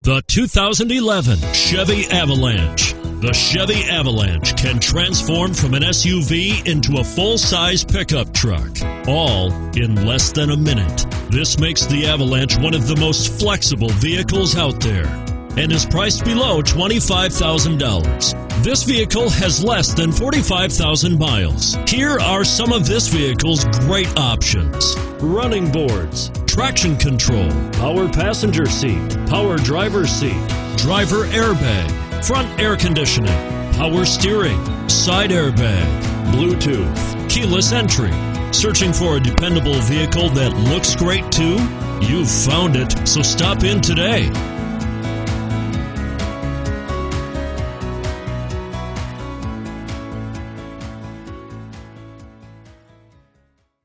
The 2011 Chevy Avalanche. The Chevy Avalanche can transform from an SUV into a full-size pickup truck, all in less than a minute. This makes the Avalanche one of the most flexible vehicles out there and is priced below $25,000. This vehicle has less than 45,000 miles. Here are some of this vehicle's great options: running boards, traction control, power passenger seat, power driver's seat, driver airbag, front air conditioning, power steering, side airbag, Bluetooth, keyless entry. Searching for a dependable vehicle that looks great too? You've found it, so stop in today.